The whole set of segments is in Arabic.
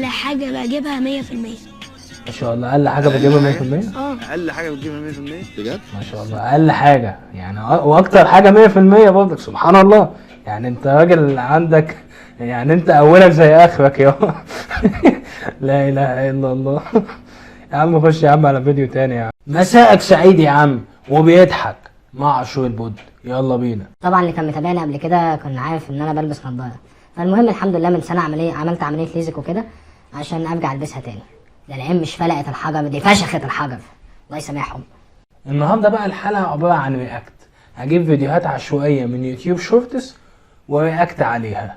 حاجة بجيبها 100%. ما شاء الله. اقل حاجه بجيبها 100%. اقل حاجه بتجيبها 100% بجد؟ ما شاء الله. اقل حاجه يعني واكتر حاجه 100% برضك. سبحان الله. يعني انت راجل عندك، يعني انت اولك زي اخرك يا لا اله الا الله. يا عم خش يا عم على فيديو تاني يا عم. مساءك سعيد يا عم وبيضحك مع عاشور البود. يلا بينا. طبعا اللي كان متابعني قبل كده كان عارف ان انا بلبس نظاره. فالمهم الحمد لله من سنه عملت عمليه ليزك وكده عشان ارجع البسها تاني. ده العين مش فلقت الحجر، دي فشخت الحجر. الله يسامحهم. النهارده بقى الحلقه عباره عن رياكت. هجيب فيديوهات عشوائيه من يوتيوب شورتس ورياكت عليها.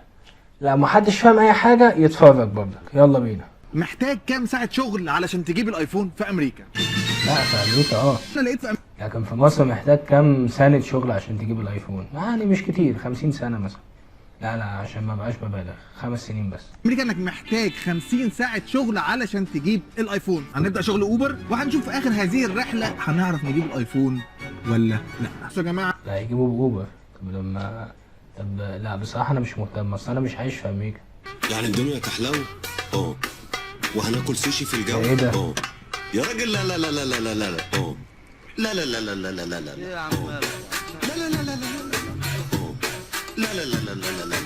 لا محدش فاهم اي حاجه يتفرج برضك. يلا بينا. محتاج كام ساعه شغل علشان تجيب الايفون في امريكا؟ لا في امريكا انا لقيت في امريكا لكن في مصر محتاج كام سنه شغل عشان تجيب الايفون؟ يعني مش كتير، 50 سنه مثلا. لا عشان ما بقاش ببالغ، 5 سنين بس. امريكا انك محتاج 50 ساعه شغل علشان تجيب الايفون. هنبدا شغل اوبر وهنشوف في اخر هذه الرحله هنعرف نجيب الايفون ولا لا. بصوا يا جماعه، لا يجيبوا باوبر. طب لا بصراحه انا مش مهتم، اصل انا مش عايش في امريكا. يعني الدنيا تحلو وهناكل سوشي في الجو. ايه ده؟ يا راجل لا لا لا لا لا لا لا لا لا لا لا لا لا لا لا لا يا عم لا لا لا لا لا لا لا لا لا لا لا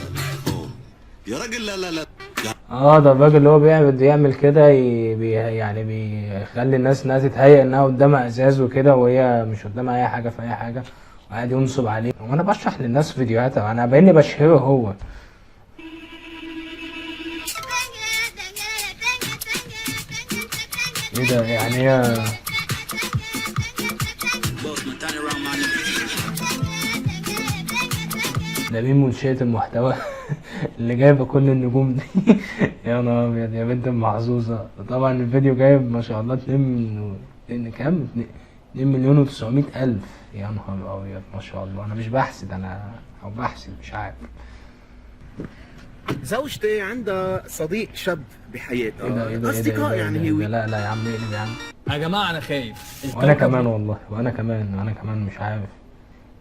يا راجل لا لا لا. ده الراجل اللي هو بيعمل كده يعني بيخلي الناس انها تتهيأ انها قدامها ازاز وكده وهي مش قدامها اي حاجه في اي حاجه، وقاعد ينصب عليه. وانا بشرح للناس فيديوهات، انا باني بشهره هو. ايه ده يعني هي ده مين منشئة المحتوى اللي جايبه كل النجوم دي؟ يا نهار ابيض يا بنت المحظوظه. طبعا الفيديو جايب ما شاء الله 2 مليون و900 الف. يا نهار ابيض ما شاء الله. انا مش بحسد، او بحسد مش عارف. زوجتي عندها صديق شاب بحياتها. ايه ده اصدقاء يعني هو. لا يا عم اقلب يا عم. يا جماعه انا خايف. وانا كمان والله، وانا كمان مش عارف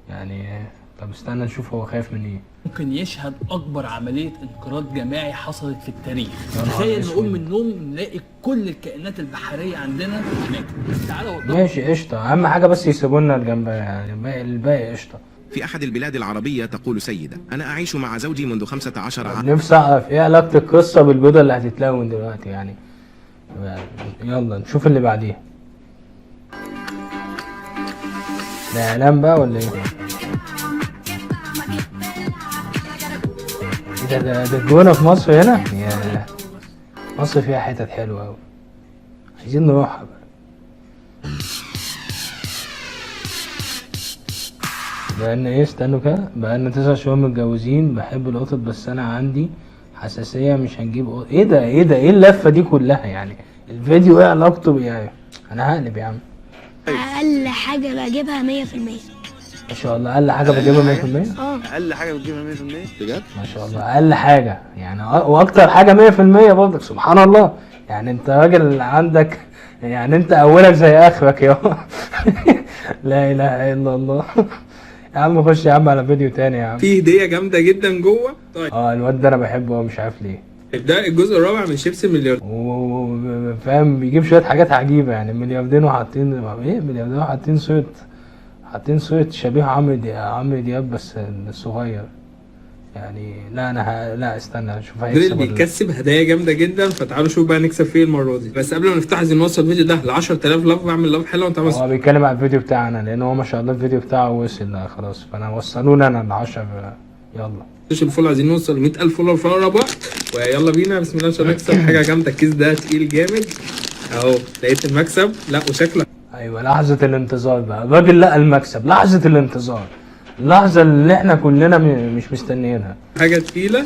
يعني. طب استنى نشوف هو خايف من ايه. ممكن يشهد اكبر عمليه انقراض جماعي حصلت في التاريخ. يا نهار تخيل اسود. نقوم من النوم نلاقي كل الكائنات البحريه عندنا هناك. تعالى والله. ماشي قشطه، اهم حاجه بس يسيبوا لنا الجنب، يعني الباقي قشطه. في أحد البلاد العربية تقول سيدة: أنا أعيش مع زوجي منذ 15 عاما. نفسي اعرف ايه علاقة القصة بالبيضة اللي هتتلون دلوقتي يعني. يلا نشوف اللي بعديها. ده اعلان بقى ولا ايه؟ ده الجونة في مصر هنا؟ يا مصر فيها حتت حلوة اوي، عايزين نروحها بقى. بقالنا ايه؟ استنوا كده. بقالنا 9 شهور متجوزين. بحب القطط بس انا عندي حساسية مش هنجيب قطط. ايه ده ايه اللفة دي كلها يعني؟ الفيديو ايه علاقته يعني؟ انا هقلب يا عم. اقل حاجة بجيبها 100%. ما شاء الله. اقل حاجة بجيبها 100%؟ اقل حاجه بتجيبها 100% بجد؟ ما شاء الله. اقل حاجة يعني واكتر حاجة 100% برضك. سبحان الله. يعني انت راجل عندك، يعني انت اولك زي اخرك يا لا اله الا الله. يا عم خش يا عم على فيديو تاني يا عم. في هديه جامده جدا جوه. طيب الواد ده انا بحبه مش عارف ليه. ده الجزء الرابع من شيبسي المليار. فاهم بيجيب شويه حاجات عجيبه يعني. ملياردين وحاطين ايه؟ ملياردين وحاطين صورة شبيه عمرو دياب بس الصغير يعني. لا استنى اشوف دول هيكسب اللي بيكسب هدايا جامده جدا. فتعالوا نشوف بقى نكسب فيه المره دي. بس قبل ما نفتح عايزين نوصل الفيديو ده ل 10000 لاف. بعمل لاف حلوه وانت عاوز. هو بيتكلم على الفيديو بتاعنا لان هو ما شاء الله الفيديو بتاعه وصل خلاص. فانا وصلونا انا ل 10. يلا تخش الفول. عايزين نوصل ل 100000 فولور في اقرب وقت. ويلا بينا بسم الله عشان نكسب حاجه جامده. الكيس ده تقيل جامد اهو. لقيت المكسب. لا وشكله. ايوه لحظه الانتظار بقى. الراجل لقى المكسب. لحظه الانتظار، اللحظه اللي احنا كلنا مش مستنيينها. حاجه تقيله.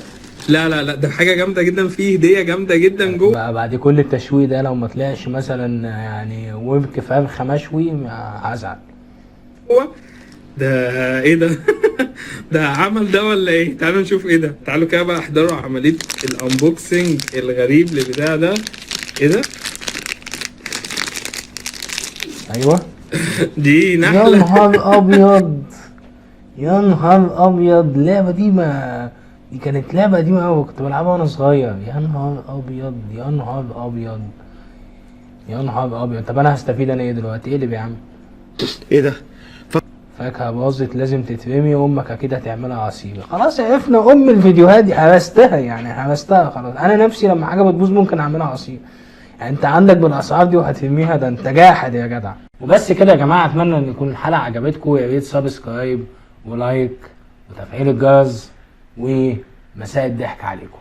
لا ده حاجه جامده جدا. فيه هديه جامده جدا جوه. بقى بعد كل التشويه ده لو ما طلعش مثلا يعني ورك فرخه مشوي هزعل. ده ايه ده؟ ده عمل ده ولا ايه؟ تعالوا نشوف ايه ده. تعالوا كده بقى احضروا عمليه الانبوكسنج الغريب للبتاع ده. ايه ده؟ ايوه دي نحله. يا نهار ابيض يا نهار ابيض. اللعبه دي ما دي كانت لعبه قديمه قوي، كنت بلعبها وانا صغير. يا نهار ابيض يا نهار ابيض يا نهار ابيض. طب انا هستفيد انا ايه دلوقتي؟ اقلب يا عم. ايه ده؟ فاكهه باظت لازم تترمي، امك اكيد هتعملها عصير. خلاص عرفنا ام الفيديوهات دي، هرستها يعني هرستها خلاص. انا نفسي لما حاجه بتبوظ ممكن اعملها عصير. يعني انت عندك بالاسعار دي وهترميها؟ ده انت جاحد يا جدع. وبس كده يا جماعه، اتمنى ان يكون الحلقه عجبتكم. يا ريت سبسكرايب ولايك وتفعيل الجرس، ومساء الضحك عليكم.